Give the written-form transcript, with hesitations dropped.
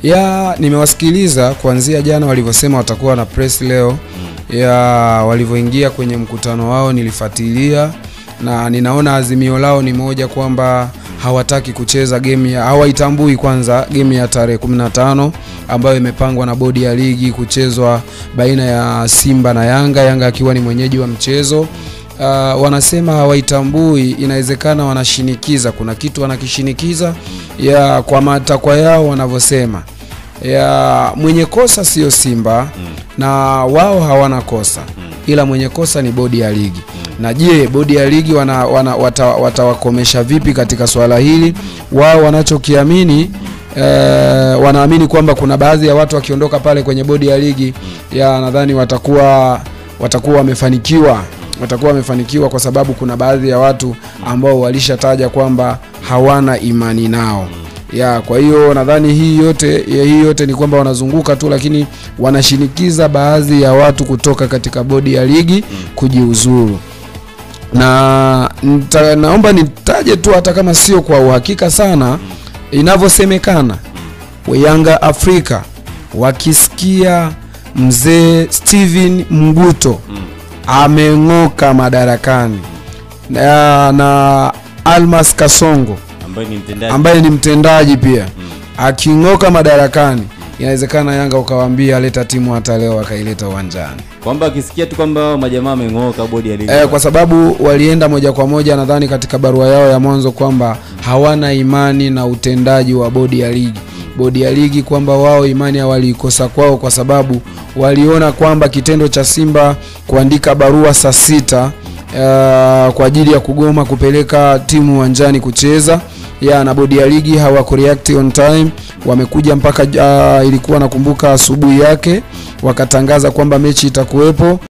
Ya nimewasikiliza kuanzia jana walivyosema watakuwa na press leo. Ya walivyoingia kwenye mkutano wao nilifuatilia na ninaona azimio lao ni moja kwamba hawataki kucheza game ya hawaitambui kwanza game ya tarehe 15 ambayo imepangwa na bodi ya ligi kuchezwa baina ya Simba na Yanga akiwa ni mwenyeji wa mchezo. Wanasema hawaitambui, inawezekana wanashinikiza, kuna kitu wanakishinikiza ya kwa matakwa yao wanavyosema. Ya mwenye kosa sio Simba na wao hawana kosa, ila mwenye kosa ni bodi ya ligi. Na je, bodi ya ligi watawakomesha vipi katika swala hili? Wao wanachokiamini wanaamini kwamba kuna baadhi ya watu wakiondoka pale kwenye bodi ya ligi ya nadhani watakuwa wamefanikiwa kwa sababu kuna baadhi ya watu ambao walishataja kwamba hawana imani nao. Ya kwa hiyo nadhani hii yote ni kwamba wanazunguka tu, lakini wanashinikiza baadhi ya watu kutoka katika bodi ya ligi kujiuzuru. Na naomba nitaje tu hata kama sio kwa uhakika sana, inavyosemekana Yanga Afrika wakisikia mzee Steven Mguto ameng'oka madarakani na Almas Kasongo ambaye ni mtendaji pia aking'oka madarakani, inawezekana Yanga ukawaambia leta timu hata leo wakaileta uwanjani. Kwamba akisikia tu kwamba majamaa ameng'oka bodi ya ligi. Kwa sababu walienda moja kwa moja nadhani katika barua yao ya mwanzo kwamba hawana imani na utendaji wa bodi ya ligi. Bodi ya ligi kwamba wao imani walikosa kwao kwa sababu waliona kwamba kitendo cha Simba kuandika barua saa 6 kwa ajili ya kugoma kupeleka timu uwanjani kucheza na bodi ya ligi hawakureact on time, wamekuja mpaka ilikuwa nakumbuka asubuhi yake wakatangaza kwamba mechi itakuwepo.